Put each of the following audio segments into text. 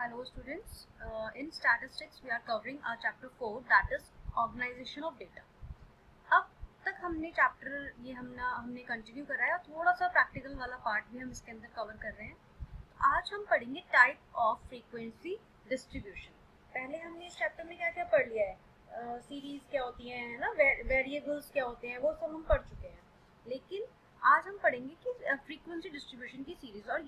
Hello students, in statistics we are covering our chapter 4 that is organization of data. अब तक हमने chapter ये हमने कंटिन्यू करा है और थोड़ा सा प्रैक्टिकल वाला पार्ट भी हम इसके अंदर कवर कर रहे हैं. तो आज हम पढ़ेंगे टाइप ऑफ फ्रीक्वेंसी डिस्ट्रीब्यूशन. पहले हमने इस चैप्टर में क्या क्या पढ़ लिया है, सीरीज क्या होती हैं, है ना, वेरिएबल्स क्या होते हैं, वो सब हम पढ़ चुके हैं. लेकिन आज हम पढ़ेंगे कि फ्रीक्वेंसी डिस्ट्रीब्यूशन की सीरीज. और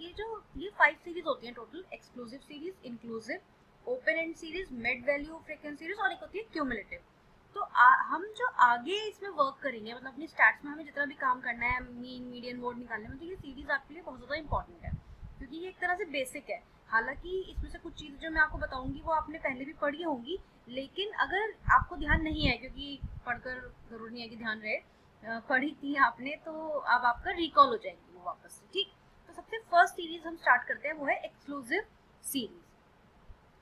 ये 5 सीरीज होती हैं total: exclusive series, inclusive, open and series, mid value frequency series और एक होती है क्यूमुलेटिव. तो हम जो आगे इसमें वर्क करेंगे, मतलब अपनी स्टैट्स में हमें जितना भी काम करना है मीन मीडियन मोड निकालने में, तो ये सीरीज आपके लिए बहुत ज़्यादा इंपॉर्टेंट है क्योंकि ये एक तरह से बेसिक है. हालांकि इसमें से कुछ चीज़ें जो मैं आपको बताऊंगी वो आपने पहले भी पढ़ी होंगी, लेकिन अगर आपको ध्यान नहीं है, क्योंकि पढ़कर ज़रूरी नहीं है कि ध्यान रहे, पढ़ी थी आपने तो अब आपका रिकॉल हो जाएगी वो वापस से. ठीक, तो सबसे फर्स्ट सीरीज हम स्टार्ट करते हैं, वो है exclusive series.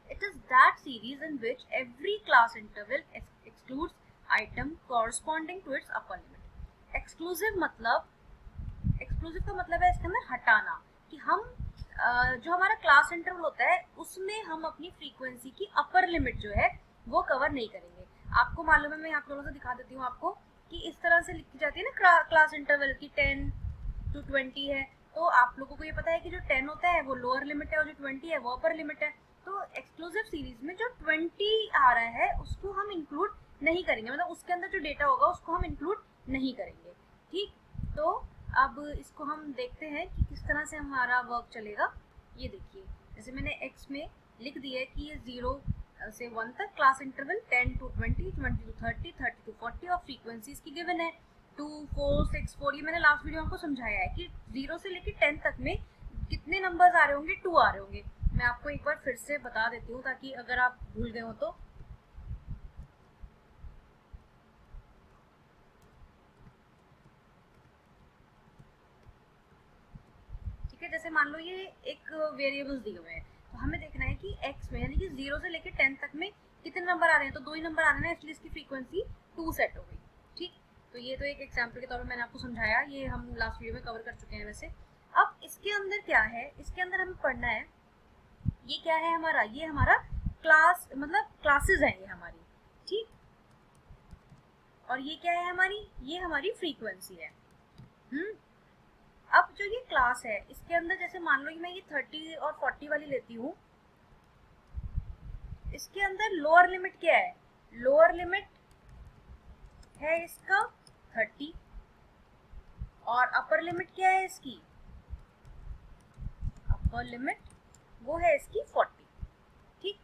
It is that series in which every class interval excludes item corresponding to its upper limit. Exclusive का मतलब है इसके अंदर हटाना, कि हम जो हमारा क्लास इंटरवल होता है उसमें हम अपनी फ्रीक्वेंसी की अपर लिमिट जो है वो कवर नहीं करेंगे. आपको मालूम है, मैं यहाँ थोड़ा सा दिखा देती हूँ आपको कि इस तरह से लिखी जाती है ना क्लास इंटरवल की 10 to 20 है. तो आप लोगों को ये पता है कि जो 10 होता है वो लोअर लिमिट है और जो 20 है वो अपर लिमिट है. तो एक्सक्लूसिव सीरीज में जो 20 आ रहा है उसको हम इंक्लूड नहीं करेंगे, मतलब उसके अंदर जो डेटा होगा उसको हम इंक्लूड नहीं करेंगे. ठीक, तो अब इसको हम देखते हैं कि किस तरह से हमारा वर्क चलेगा. ये देखिए, जैसे मैंने एक्स में लिख दिया है कि ये 0 से 1 तक class interval 10 to 20, 20 to 30, 30 to 40 और फ्रीक्वेंसी इसकी गिवन है 2, 4, 6, 4. ये मैंने लास्ट वीडियो में आपको समझाया है कि 0 से लेकर 10 तक में कितने नंबर्स आ रहे होंगे, 2 आ रहे होंगे. मैं आपको एक बार फिर से बता देती हूँ ताकि अगर आप भूल गए हो तो. ठीक है, जैसे मान लो ये एक वेरिएबल्स दिए हुए हैं, तो हमें देखना है कि x में यानी कि 0 से लेकर 10 तक में कितने नंबर आ रहे हैं. तो 2 ही नंबर आ रहे हैं, इसलिए इसकी फ्रीक्वेंसी 2 सेट हो गई. ठीक, तो ये तो एक एग्जाम्पल के तौर पर मैंने आपको समझाया, ये हम लास्ट वीडियो में कवर कर चुके हैं. वैसे अब इसके अंदर क्या है, इसके अंदर हमें पढ़ना है ये क्या है हमारा, ये हमारा क्लास मतलब क्लासेस हैं ये हमारी. ठीक, और ये क्या है हमारी, ये हमारी फ्रीक्वेंसी है. अब जो ये क्लास है इसके अंदर जैसे मान लो कि मैं ये 30 और 40 वाली लेती हूँ, इसके अंदर लोअर लिमिट क्या है, लोअर लिमिट है इसका 30 और अपर लिमिट क्या है इसकी, अपर लिमिट वो है इसकी 40. ठीक,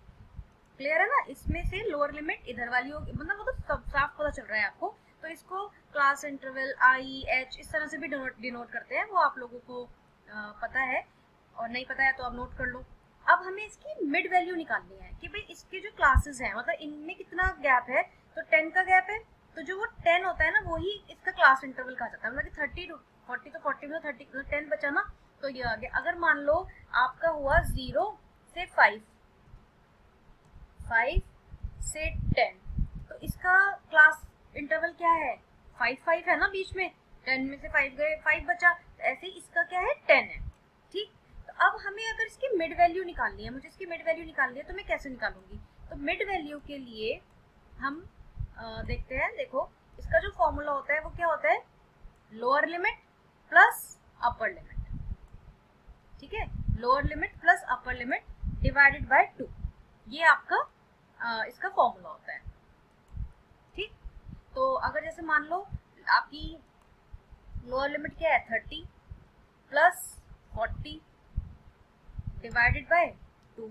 क्लियर है ना. इसमें से लोअर लिमिट इधर वाली होगी, मतलब वो तो सब साफ पता चल रहा है आपको. तो इसको क्लास इंटरवल आई एच इस तरह से भी डिनोट करते हैं, वो आप लोगों को पता है, और नहीं पता है तो आप नोट कर लो. अब हमें इसकी मिड वैल्यू निकालनी है कि भाई इसके जो क्लासेस हैं मतलब इनमें कितना गैप है. तो 10 का गैप है, तो जो वो 10 होता है ना वही इसका क्लास इंटरवल कहा जाता है. मतलब कि 30 to 40, तो 40 में 30 तो 10 बचा ना, तो ये आ गया. अगर मान लो आपका हुआ 0 से 5 से 10, तो इसका क्लास इंटरवल क्या है, 5 है ना बीच में, 10 में से 5 गए, 5 बचा. ऐसे ही इसका क्या है, 10 है. ठीक, तो अब हमें अगर इसकी मिड वैल्यू निकालनी है, मुझे इसकी मिड वैल्यू निकालनी है, तो मैं कैसे निकालूंगी. तो मिड वैल्यू के लिए हम देखते हैं. देखो, इसका जो फॉर्मूला होता है वो क्या होता है, lower limit plus upper limit. ठीक है, lower limit plus upper limit divided by 2, ये आपका इसका फॉर्मूला होता है. ठीक, तो अगर जैसे मान लो आपकी लोअर लिमिट क्या है 30 प्लस 40 डिवाइडेड बाय 2,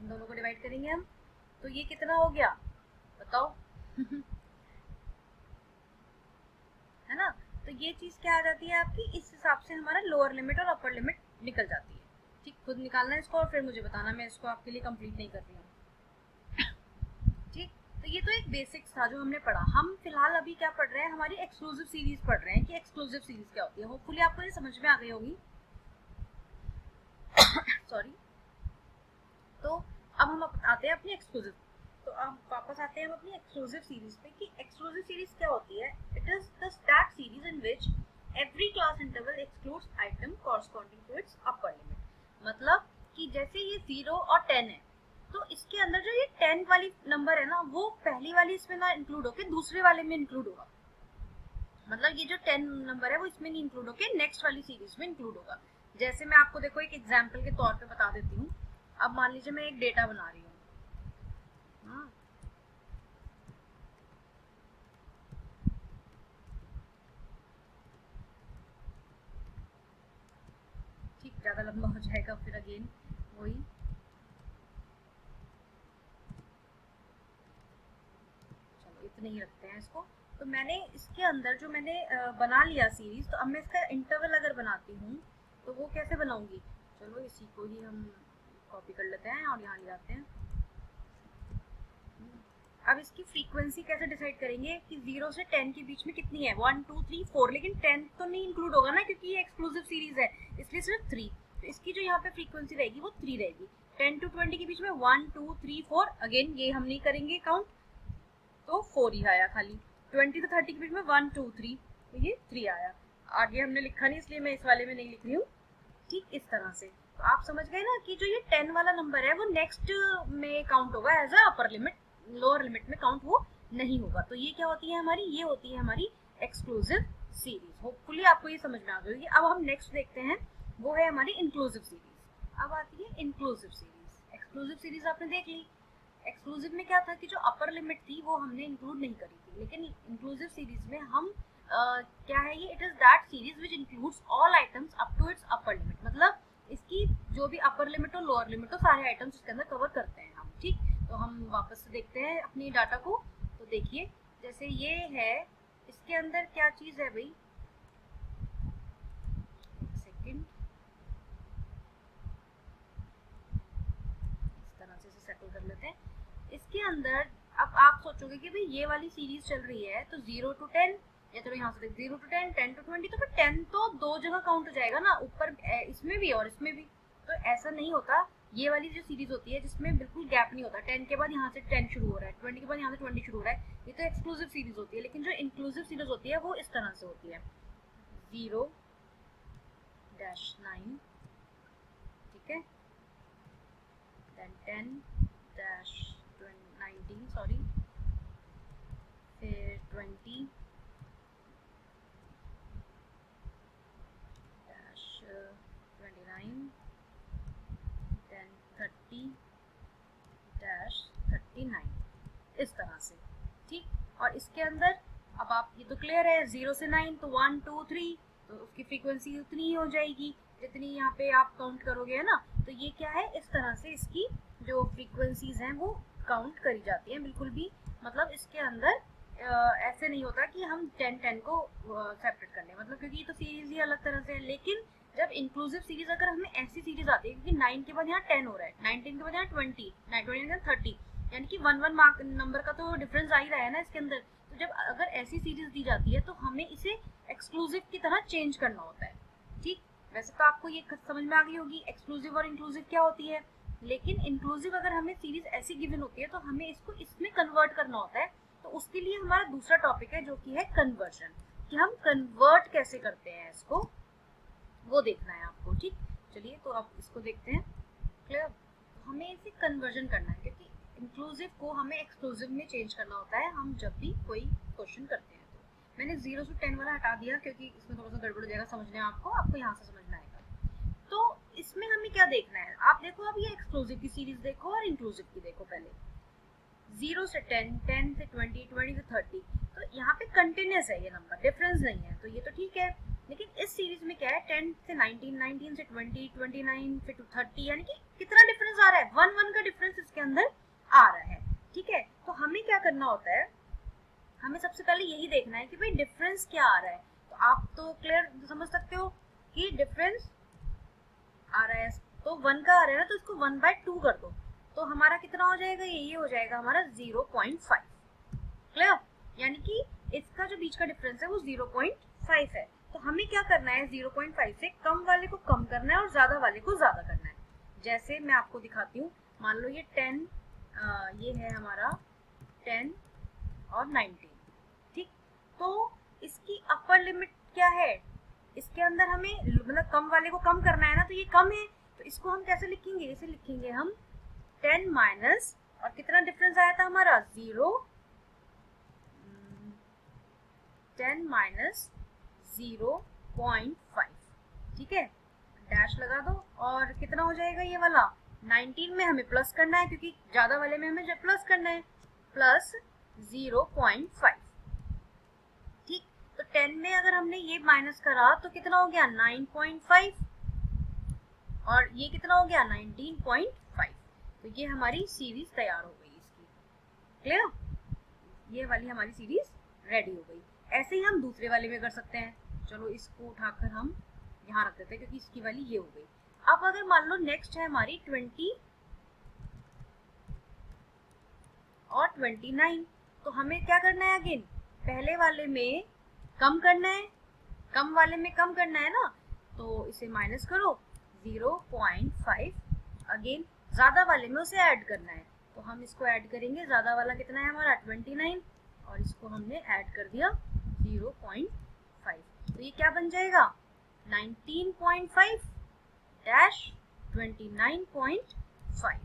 इन दोनों को डिवाइड करेंगे हम, तो ये कितना हो गया बताओ. है ना, तो ये चीज क्या आ जाती है आपकी, इस हिसाब से हमारा लोअर लिमिट और अपर लिमिट निकल जाती है. ठीक, खुद निकालना है इसको और फिर मुझे बताना, मैं इसको आपके लिए कंप्लीट नहीं कर रही हूँ. ठीक, तो ये तो एक बेसिक्स था जो हमने पढ़ा. हम फिलहाल अभी क्या पढ़ रहे हैं, हमारी एक्सक्लूसिव सीरीज पढ़ रहे हैं कि एक्सक्लूसिव सीरीज क्या होती है. होपफुली आपको ये समझ में आ गई होगी. सॉरी. तो अब हम आते हैं अपनी एक्सक्लूसिव, तो अब वापस आते हैं हम अपनी एक्सक्लूसिव सीरीज पे कि एक्सक्लूसिव सीरीज क्या होती है. It is the stat series in which every class interval excludes item corresponding to its upper limit. मतलब कि जैसे ये 0 और 10 है, तो इसके अंदर जो ये 10 वाली नंबर है ना, वो पहली वाली इसमें ना इंक्लूड होके दूसरे वाले में इंक्लूड होगा। मतलब ये जो 10 नंबर है वो इसमें नहीं इंक्लूड होके नेक्स्ट वाली सीरीज में इंक्लूड होगा। जैसे मैं आपको देखो एक एग्जांपल के तौर पे बता देती हूँ। अब मान लीजिए मैं एक डेटा बना रही हूँ, हाँ, ठीक, ज़्यादा लंबा हो जाएगा फिर अगेन वही। चलो इतने ही रखते हैं इसको। तो मैंने इसके अंदर जो मैंने बना लिया सीरीज, तो अब मैं इसका इंटरवल अगर बनाती हूँ तो वो कैसे बनाऊंगी? चलो इसी को ही हम कॉपी कर लेते हैं और यहाँ ले आते हैं। अब इसकी फ्रीक्वेंसी कैसे डिसाइड करेंगे कि 0 से 10 के बीच में कितनी है? 1 2 3 4, लेकिन 10 तो नहीं इंक्लूड होगा ना, क्योंकि ये एक्सक्लूसिव सीरीज है, इसलिए सिर्फ 3। तो इसकी जो यहाँ पे फ्रीक्वेंसी रहेगी वो 3 रहेगी। 10 to 20 के बीच में 1 2 3 4, अगेन ये हम नहीं करेंगे काउंट, तो 4 ही आया खाली। 20 to 30 के बीच में 1 2 3, तो ये 3 आया। आगे हमने लिखा नहीं, इसलिए मैं इस वाले में नहीं लिख रही हूँ। ठीक, इस तरह से। तो आप समझ गए ना कि जो ये 10 वाला नंबर है वो नेक्स्ट में काउंट होगा as a upper limit, lower limit में काउंट वो नहीं होगा। तो ये क्या होती है हमारी? ये होती है हमारी एक्सक्लूसिव सीरीज। होपफुली आपको ये समझ में आ गई होगी। अब हम नेक्स्ट देखते हैं, वो है हमारी इंक्लूसिव सीरीज। अब आती है इंक्लूसिव सीरीज। एक्सक्लूसिव सीरीज आपने देख ली। एक्सक्लूसिव में क्या था कि जो अपर लिमिट थी वो हमने इंक्लूड नहीं करी थी, लेकिन इंक्लूसिव सीरीज में हम क्या है ये? It is that series which includes all items up to its upper limit. मतलब इसकी जो भी अपर लिमिट और लोअर लिमिट हो, सारे आइटम्स इसके अंदर कवर करते हैं हम। ठीक, तो हम वापस से देखते हैं अपनी डाटा को। तो देखिए जैसे ये है, इसके अंदर क्या चीज है भाई? सेकंड, इस तरह से इसे सेटल कर लेते हैं। इसके अंदर अब आप सोचोगे कि भाई ये वाली सीरीज चल रही है तो 0 to 10, या चलो यहाँ से 0 to 10, 10 to 20, तो फिर 10 तो दो जगह काउंट हो जाएगा ना, ऊपर इसमें भी और इसमें भी। तो ऐसा नहीं होता। ये वाली जो सीरीज होती है जिसमें बिल्कुल गैप नहीं होता, 10 के बाद यहाँ से 10 शुरू हो रहा है, 20 के बाद यहाँ से 20 शुरू हो रहा है, ये तो एक्सक्लूसिव सीरीज होती है। लेकिन जो इंक्लूसिव सीरीज होती है वो इस तरह से होती है, 0-9, ठीक है, then 10-19, सॉरी, फिर 20-29, then 30-39, इस तरह से। ठीक, और इसके अंदर अब आप ये तो क्लियर है, 0 से 9 तो 1 2 3, तो उसकी फ्रीक्वेंसी उतनी ही हो जाएगी जितनी यहाँ पे आप काउंट करोगे, है ना। तो ये क्या है? इस तरह से इसकी जो फ्रीक्वेंसीज हैं वो काउंट करी जाती हैं बिल्कुल भी। मतलब इसके अंदर ऐसे नहीं होता कि हम 10-10 को सेपरेट कर लें, मतलब क्योंकि ये तो सीरीज ही अलग तरह से है। लेकिन जब इंक्लूसिव सीरीज, अगर हमें ऐसी सीरीज आती है क्योंकि 9 के बाद यहाँ 10 हो रहा है, 19 के बाद यहाँ 20, 20 के बाद 30, यानी कि 1 मार्क नंबर का तो डिफरेंस आ ही रहा है ना इसके अंदर। तो जब अगर ऐसी सीरीज दी जाती है तो हमें इसे एक्सक्लूसिव की तरह चेंज करना होता है। ठीक, वैसे तो आपको ये समझ में आ गई होगी एक्सक्लूसिव और इंक्लूसिव क्या होती है। लेकिन इंक्लूसिव अगर हमें सीरीज ऐसी गिवन होती है तो हमें इसको इसमें कन्वर्ट करना होता है। तो उसके लिए हमारा दूसरा टॉपिक है जो कि है कन्वर्जन, कि हम कन्वर्ट कैसे करते हैं इसको, वो देखना है आपको। ठीक, चलिए तो अब इसको देखते हैं। क्लियर? हमें इसे कन्वर्जन करना है क्योंकि इंक्लूसिव को हमें एक्सक्लूसिव में चेंज करना होता है हम जब भी कोई क्वेश्चन करते हैं। तो मैंने 0 से 10 वाला हटा दिया क्योंकि इसमें थोड़ा सा गड़बड़ हो जाएगा समझने, आपको यहाँ से समझना आएगा। तो इसमें हमें क्या देखना है? आप देखो, अब ये एक्सक्लूसिव की सीरीज देखो और इंक्लूसिव की देखो। पहले 0 से 10, 10 से 20, 20 से 30, तो यहाँ पे कंटिन्यूस है ये नंबर, डिफरेंस नहीं है, तो ये तो ठीक है। लेकिन इस सीरीज में क्या है? 10 से 19, 19 से 20, 29 फिर 30, यानी कि कितना डिफरेंस आ रहा है? 1 का डिफरेंस इसके अंदर आ रहा है। ठीक है, तो हमें क्या करना होता है? हमें सबसे पहले यही देखना है कि भाई डिफरेंस क्या आ रहा है। तो आप तो क्लियर समझ सकते हो कि डिफरेंस आ रहा है, तो 1 का आ रहा है ना, तो इसको 1/2 कर दो, तो हमारा कितना हो जाएगा? ये हो जाएगा हमारा 0.5। क्लियर? यानी कि इसका जो बीच का डिफरेंस है वो 0.5 है। तो हमें क्या करना है? 0.5 से कम वाले को कम करना है और ज्यादा वाले को ज्यादा करना है। जैसे मैं आपको दिखाती हूँ, मान लो ये 10, ये है हमारा 10 और 19। ठीक, तो इसकी अपर लिमिट क्या है? इसके अंदर हमें मतलब कम वाले को कम करना है ना, तो ये कम है तो इसको हम कैसे लिखेंगे, इसे लिखेंगे हम 10 माइनस, और कितना डिफरेंस आया था हमारा 0, 10 माइनस 0.5, ठीक है, डैश लगा दो, और कितना हो जाएगा ये वाला 19 में हमें प्लस करना है क्योंकि ज़्यादा वाले में हमें प्लस करना है, प्लस 0.5, ठीक। तो 10 में अगर हमने ये माइनस करा तो कितना हो गया 9.5, और ये कितना हो गया 19.5। तो ये हमारी सीरीज तैयार हो गई इसकी, क्लियर, ये वाली हमारी सीरीज रेडी हो गई। ऐसे ही हम दूसरे वाले में कर सकते हैं। चलो इसको उठाकर हम यहाँ रख देते हैं क्योंकि इसकी वाली ये हो गई। अब अगर मान लो नेक्स्ट है हमारी 20 और 29, तो हमें क्या करना है, अगेन पहले वाले में कम करना है, कम वाले में कम करना है ना, तो इसे माइनस करो 0.5, अगेन ज़्यादा वाले में उसे ऐड करना है, तो हम इसको ऐड करेंगे, ज़्यादा वाला कितना है हमारा 29, और इसको हमने ऐड कर दिया 0.5, तो ये क्या बन जाएगा 19.5 डैश 29.5,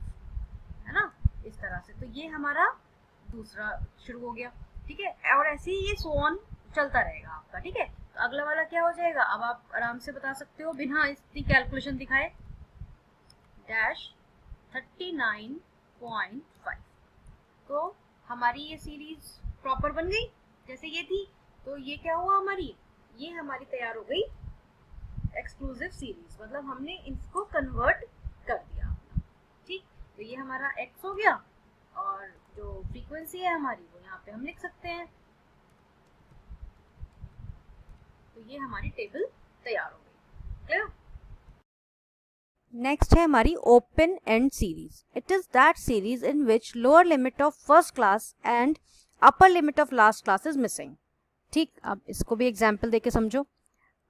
है ना, इस तरह से। तो ये हमारा दूसरा शुरू हो गया, ठीक है, और ऐसे ही ये सो ऑन चलता रहेगा आपका, ठीक है। तो अगला वाला क्या हो जाएगा, अब आप आराम से बता सकते हो बिना इसकी कैलकुलेशन दिखाए, डैश 39.5। तो हमारी ये सीरीज प्रॉपर बन गई जैसे ये थी। तो ये क्या हुआ हमारी, ये हमारी तैयार हो गई एक्सक्लूसिव सीरीज, मतलब हमने इसको कन्वर्ट कर दिया अपना, ठीक। तो ये हमारा x हो गया, और जो फ्रीक्वेंसी है हमारी वो यहाँ पे हम लिख सकते हैं। तो ये हमारी टेबल तैयार हो गई, क्लियर। नेक्स्ट है हमारी open and series. It is that series in which lower limit of first class and upper limit of last class is missing, ठीक। अब इसको भी एग्जाम्पल देके समझो।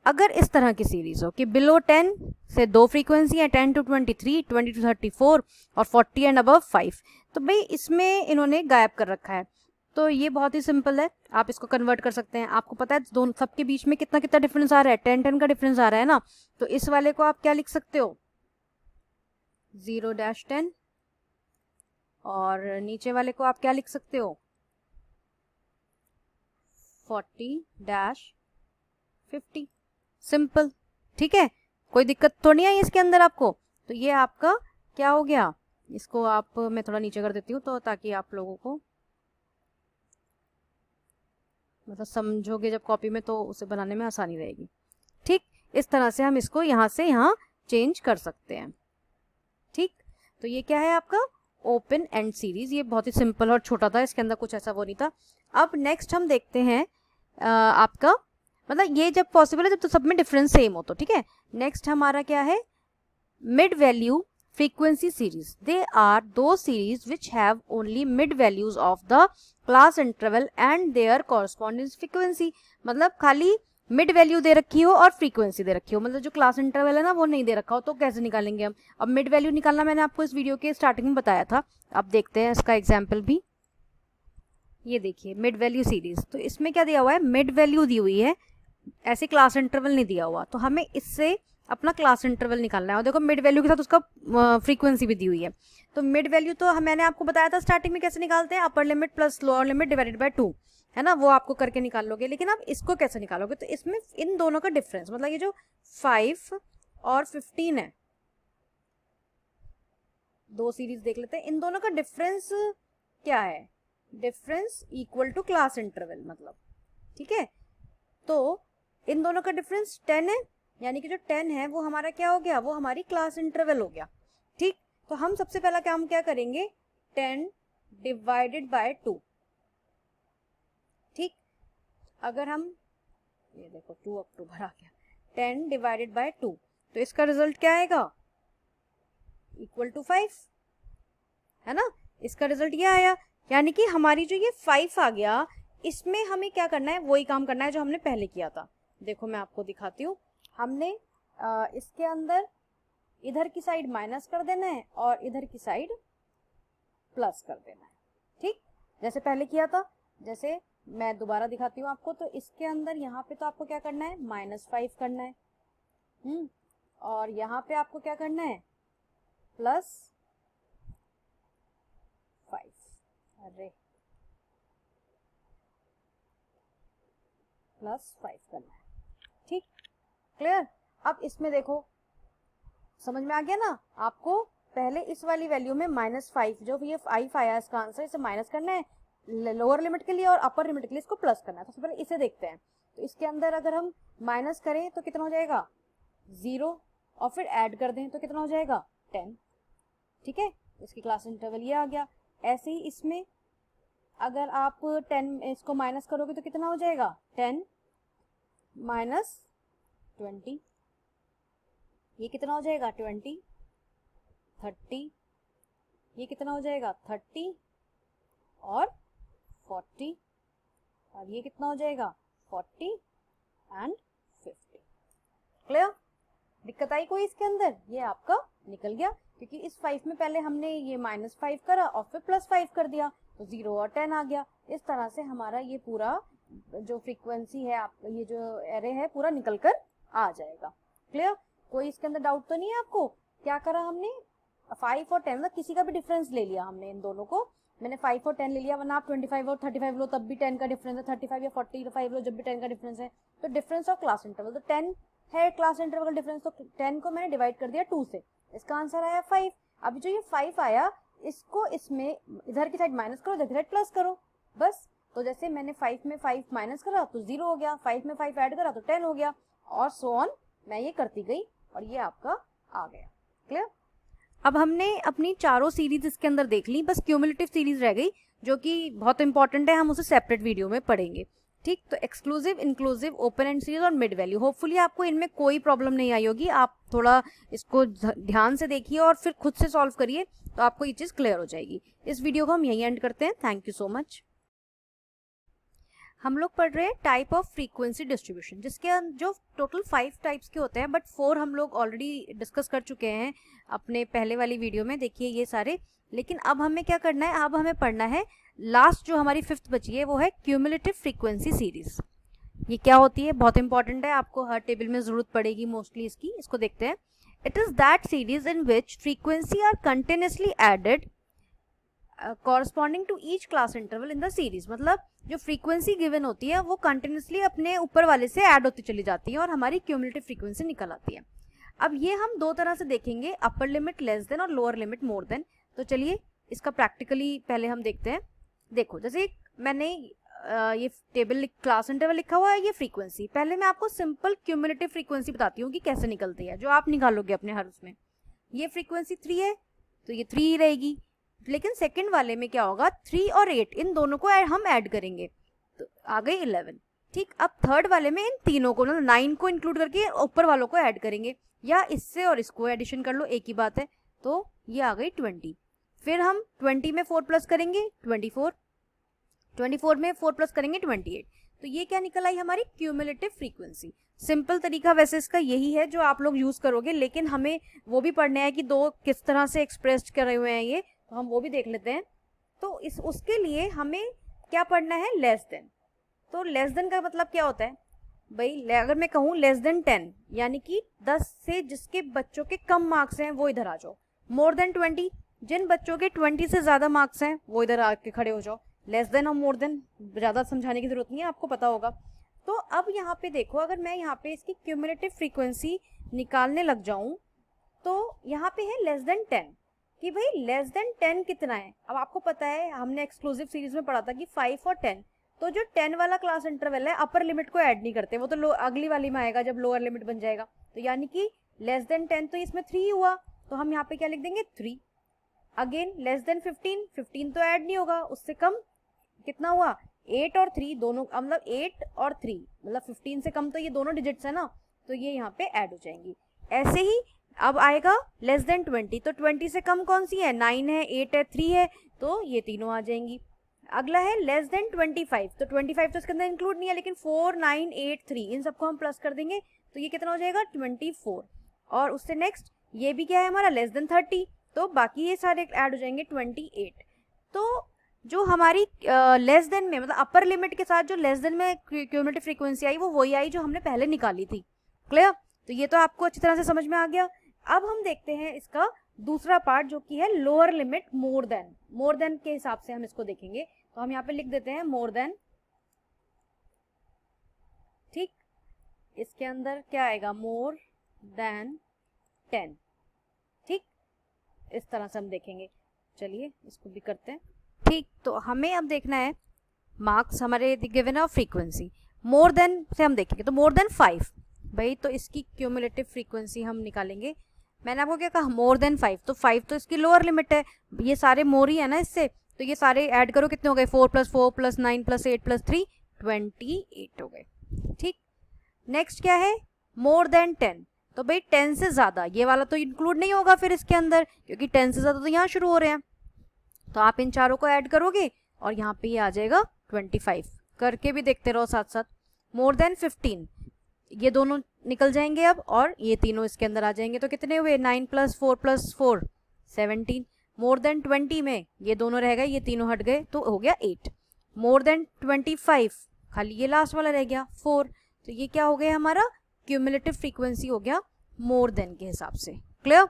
अगर इस तरह की सीरीज हो कि बिलो 10 से दो फ्रीक्वेंसी है 10 to 23, 20 to 34 और 40 एंड अबव 5, तो भाई इसमें इन्होंने गायब कर रखा है। तो ये बहुत ही सिंपल है, आप इसको कन्वर्ट कर सकते हैं। आपको पता है दोनों सबके बीच में कितना कितना डिफरेंस आ रहा है, 10-10 का डिफरेंस आ रहा है ना। तो इस वाले को आप क्या लिख सकते हो 0-10, और नीचे वाले को आप क्या लिख सकते हो 40-50, सिंपल, ठीक है, कोई दिक्कत तो नहीं आई इसके अंदर आपको। तो ये आपका क्या हो गया, इसको आप मैं थोड़ा नीचे कर देती हूँ तो ताकि आप लोगों को मतलब समझोगे जब कॉपी में तो उसे बनाने में आसानी रहेगी, ठीक। इस तरह से हम इसको यहाँ से यहाँ चेंज कर सकते हैं, ठीक। तो ये क्या है आपका ओपन एंड सीरीज, ये बहुत ही सिंपल और छोटा था, इसके अंदर कुछ ऐसा वो नहीं था। अब नेक्स्ट हम देखते हैं आपका मतलब ये जब पॉसिबल है जब तो सब में डिफरेंस सेम हो, तो ठीक है। नेक्स्ट हमारा क्या है mid value frequency series. They are those series which have only mid values of the class interval and their corresponding frequency. मतलब खाली मिड वैल्यू दे रखी हो और फ्रीक्वेंसी दे रखी हो, मतलब जो क्लास इंटरवल है ना वो नहीं दे रखा हो, तो कैसे निकालेंगे हम। अब मिड वैल्यू निकालना मैंने आपको इस वीडियो के स्टार्टिंग में बताया था। अब देखते हैं इसका एग्जाम्पल भी। ये देखिए मिड वैल्यू सीरीज, तो इसमें क्या दिया हुआ है मिड वैल्यू दी हुई है, ऐसे क्लास इंटरवल नहीं दिया हुआ। तो हमें इससे अपना क्लास इंटरवल निकालना है, और देखो मिड वैल्यू के साथ उसका फ्रीक्वेंसी भी दी हुई है। तो मिड वैल्यू तो मैंने आपको बताया था स्टार्टिंग में कैसे निकालते हैं, upper limit plus lower limit divided by 2, है ना, वो आपको करके निकाल लोगे। लेकिन आप इसको कैसे निकालोगे, तो इसमें इन दोनों का डिफरेंस मतलब ये जो 5 और 15 है, दो सीरीज देख लेते हैं, इन दोनों का डिफरेंस क्या है, difference equal to class interval, मतलब ठीक है। तो इन दोनों का डिफरेंस 10 है, यानी कि जो 10 है वो हमारा क्या हो गया, वो हमारी क्लास इंटरवल हो गया, ठीक। तो हम सबसे पहला काम क्या करेंगे 10 डिवाइडेड बाय 2, ठीक। अगर हम ये देखो 2 अक्टूबर आ गया, 10 डिवाइडेड बाय 2, तो इसका रिजल्ट क्या आएगा इक्वल टू 5, है ना। इसका रिजल्ट ये आया, यानी कि हमारी जो ये 5 आ गया, इसमें हमें क्या करना है वही काम करना है जो हमने पहले किया था। देखो मैं आपको दिखाती हूँ, हमने इसके अंदर इधर की साइड माइनस कर देना है और इधर की साइड प्लस कर देना है, ठीक, जैसे पहले किया था। जैसे मैं दोबारा दिखाती हूँ आपको, तो इसके अंदर यहाँ पे तो आपको क्या करना है -5 करना है, और यहाँ पे आपको क्या करना है प्लस 5, अरे प्लस 5 करना है, ठीक, क्लियर। अब इसमें देखो समझ में आ गया ना आपको, पहले इस वाली वैल्यू में -5 जो ये 5 आया इसका आंसर, इसे माइनस करना है लोअर लिमिट के लिए और अपर लिमिट के लिए इसको प्लस करना है। तो सबसे पहले इसे देखते हैं। तो इसके अंदर अगर हम माइनस करें तो कितना हो जाएगा 0, और फिर ऐड कर दें तो कितना हो जाएगा 10, ठीक है। इसकी क्लास इंटरवल ये आ गया। ऐसे ही इसमें अगर आप 10 इसको माइनस करोगे तो कितना हो जाएगा 10 माइनस 20, ये कितना हो जाएगा 20, 30, ये कितना हो जाएगा 30 और 40, और ये कितना हो जाएगा 40 एंड 50। क्लियर? दिक्कत आई कोई इसके अंदर? ये आपका निकल गया, क्योंकि इस 5 में पहले हमने ये -5 करा और फिर +5 कर दिया, तो 0 और 10 आ गया। इस तरह से हमारा ये पूरा जो फ्रीक्वेंसी है, आप ये जो एरे है पूरा निकल कर आ जाएगा। क्लियर? कोई इसके अंदर डाउट तो नहीं है आपको? क्या करा हमने, 5 और 10 मतलब किसी का भी डिफरेंस ले लिया हमने, इन दोनों को मैंने 5 और 10 ले लिया, वरना आप 25 और 35 लो तब भी 10 का डिफरेंस है, 35 या 45 लो जब भी 10 का डिफरेंस है। तो डिफरेंस ऑफ क्लास इंटरवल, तो 10 है क्लास इंटरवल का डिफरेंस, तो 10 को मैंने डिवाइड कर दिया 2 से, इसका आंसर आया 5। अभी जो ये 5 आया इसको इसमें इधर की साइड माइनस करो, इधर की साइड प्लस करो, बस। तो जैसे मैंने 5 में 5 माइनस करा तो 0 हो गया, 5 में 5 ऐड करा तो 10 हो गया, और सो ऑन मैं ये करती गई और ये आपका आ गया। क्लियर? अब हमने अपनी चारों सीरीज इसके अंदर देख ली, बस क्यूमुलेटिव सीरीज रह गई जो कि बहुत इंपॉर्टेंट है, हम उसे सेपरेट वीडियो में पढ़ेंगे। ठीक, तो exclusive, inclusive, open and series और मिड वैल्यू, होपफुली आपको इनमें कोई प्रॉब्लम नहीं आई होगी। आप थोड़ा इसको ध्यान से देखिए और फिर खुद से सॉल्व करिए, तो आपको ये चीज़ क्लियर हो जाएगी। इस वीडियो को हम यहीं एंड करते हैं। Thank you so much. हम लोग पढ़ रहे हैं टाइप ऑफ फ्रीक्वेंसी डिस्ट्रीब्यूशन, जिसके जो टोटल 5 टाइप्स के होते हैं, बट 4 हम लोग ऑलरेडी डिस्कस कर चुके हैं अपने पहले वाली वीडियो में, देखिए ये सारे। लेकिन अब हमें क्या करना है, अब हमें पढ़ना है लास्ट जो हमारी 5th बची है, वो है क्यूमुलेटिव फ्रीक्वेंसी सीरीज। ये क्या होती है, बहुत इंपॉर्टेंट है, आपको हर टेबल में जरूरत पड़ेगी मोस्टली इसकी। इसको देखते हैं। It is that series in which frequency are continuously added corresponding to each class interval in the series. मतलब जो फ्रीक्वेंसी गिवन होती है वो कंटिन्यूसली अपने ऊपर वाले से ऐड होती चली जाती है और हमारी क्यूमुलेटिव फ्रीक्वेंसी निकल आती है। अब ये हम दो तरह से देखेंगे, अपर लिमिट लेस देन और लोअर लिमिट मोर देन। तो चलिए इसका प्रैक्टिकली पहले हम देखते हैं। देखो, जैसे मैंने ये टेबल क्लास इंटरवल लिखा हुआ है, ये फ्रीक्वेंसी। पहले मैं आपको सिंपल क्यूमुलेटिव फ्रीक्वेंसी बताती हूँ कि कैसे निकलती है, जो आप निकालोगे अपने हर उसमें। ये फ्रीक्वेंसी 3 है तो ये 3 ही रहेगी, लेकिन सेकंड वाले में क्या होगा, 3 और 8 इन दोनों को हम ऐड करेंगे तो आ गई 11। ठीक, अब थर्ड वाले में इन तीनों को, मतलब 9 को इंक्लूड करके ऊपर वालों को ऐड करेंगे, या इससे और इसको एडिशन कर लो, एक ही बात है। तो ये आ गई 20। फिर हम 20 में 4 प्लस करेंगे 24, 24 में 4 प्लस करेंगे 28। तो ये क्या निकल आई हमारी क्यूमुलेटिव फ्रीक्वेंसी। सिंपल तरीका वैसे इसका यही है जो आप लोग यूज करोगे, लेकिन हमें वो भी पढ़ना है कि दो किस तरह से एक्सप्रेस कर रहे हुए हैं ये, तो हम वो भी देख लेते हैं। तो उसके लिए हमें क्या पढ़ना है, लेस देन। तो लेस देन का मतलब क्या होता है भाई, अगर मैं कहूँ लेस देन 10 यानी कि 10 से जिसके बच्चों के कम मार्क्स हैं वो इधर आ जाओ। मोर देन 20, जिन बच्चों के 20 से ज्यादा मार्क्स हैं वो इधर आके खड़े हो जाओ। लेस देन और मोर देन ज्यादा समझाने की जरूरत नहीं है, आपको पता होगा। तो अब यहाँ पे देखो, अगर मैं यहाँ पे इसकी क्यूमुलेटिव फ्रीक्वेंसी निकालने लग जाऊं तो यहाँ पे है लेस देन 10 कि भाई लेस देन 10 कितना है। अब आपको पता है, हमने एक्सक्लूसिव सीरीज में पढ़ा था कि 5 और 10, तो जो 10 वाला क्लास इंटरवल है अपर लिमिट को ऐड नहीं करते, वो तो अगली वाली में आएगा जब लोअर लिमिट बन जाएगा। तो यानी कि लेस देन 10 तो इसमें 3 हुआ, तो हम यहाँ पे क्या लिख देंगे 3। अगेन लेस देन 15, 15 तो ऐड नहीं होगा, उससे कम कितना हुआ 8 और 3 दोनों, मतलब 8 और 3 मतलब 15 से कम, तो ये दोनों डिजिट्स है ना, तो ये यहाँ पे ऐड हो जाएंगी। ऐसे ही अब आएगा लेस देन 20, तो 20 से कम कौन सी है, 9 है, 8 है, 3 है, तो ये तीनों आ जाएंगी। अगला है लेस देन 25, तो 25 तो इसके अंदर इंक्लूड नहीं है, लेकिन 4, 9, 8, 3 इन सबको हम प्लस कर देंगे, तो ये कितना हो जाएगा 24। और उससे नेक्स्ट ये भी क्या है हमारा लेस देन 30, तो बाकी ये सारे ऐड हो जाएंगे 28। तो जो हमारी लेस देन में, मतलब अपर लिमिट के साथ जो लेस देन में क्यूमुलेटिव फ्रीक्वेंसी आई वो वही आई जो हमने पहले निकाली थी। क्लियर? तो ये तो आपको अच्छी तरह से समझ में आ गया। अब हम देखते हैं इसका दूसरा पार्ट जो कि है लोअर लिमिट मोर देन के हिसाब से हम इसको देखेंगे। तो हम यहाँ पे लिख देते हैं मोर देन, ठीक। इसके अंदर क्या आएगा, मोर देन 10, ठीक। इस तरह से हम देखेंगे। चलिए इसको भी करते हैं, ठीक। तो हमें अब देखना है मार्क्स हमारे गिवन है फ्रीक्वेंसी। मोर देन से हम देखेंगे तो मोर देन 5 भाई, तो इसकी क्यूमुलेटिव फ्रीक्वेंसी हम निकालेंगे। मैंने आपको क्या कहा, मोर देन 5, तो 5 तो इसकी लोअर लिमिट है, ये सारे मोर ही है ना इससे, तो ये सारे ऐड करो कितने हो गए, 4 + 4 + 9 + 8 + 3 28 हो गए, ठीक। नेक्स्ट क्या है, मोर देन 10, तो भाई 10 से ज़्यादा, ये वाला तो इंक्लूड नहीं होगा फिर इसके अंदर, क्योंकि 10 से ज़्यादा तो यहाँ शुरू हो रहे हैं। तो आप इन चारों को ऐड करोगे और यहाँ पे ये आ जाएगा 25, करके भी देखते रहो साथ साथ। मोर देन 15, ये दोनों निकल जाएंगे अब और ये तीनों इसके अंदर आ जाएंगे, तो कितने हुए, 9 + 4 + 4 17। मोर देन 20 में ये दोनों रह गए, ये तीनों हट गए, तो हो गया 8। मोर देन 25, खाली ये लास्ट वाला रह गया 4, तो ये क्या हो गया, हमारा क्यूमुलेटिव फ्रीक्वेंसी हो गया मोर देन के हिसाब से। क्लियर।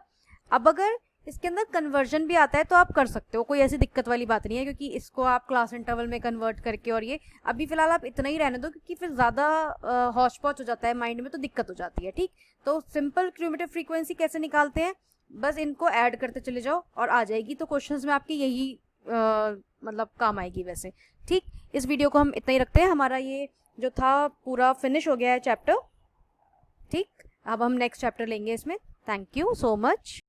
अब अगर इसके अंदर कन्वर्जन भी आता है तो आप कर सकते हो, कोई ऐसी दिक्कत वाली बात नहीं है, क्योंकि इसको आप क्लास इंटरवल में कन्वर्ट करके, और ये अभी फिलहाल आप इतना ही रहने दो, क्योंकि फिर ज़्यादा हौच पौच हो जाता है माइंड में, तो दिक्कत हो जाती है, ठीक। तो सिंपल क्यूमुलेटिव फ्रीक्वेंसी कैसे निकालते हैं, बस इनको ऐड करते चले जाओ और आ जाएगी। तो क्वेश्चंस में आपकी यही मतलब काम आएगी वैसे, ठीक। इस वीडियो को हम इतना ही रखते हैं, हमारा ये जो था पूरा फिनिश हो गया है चैप्टर, ठीक। अब हम नेक्स्ट चैप्टर लेंगे इसमें। Thank you so much.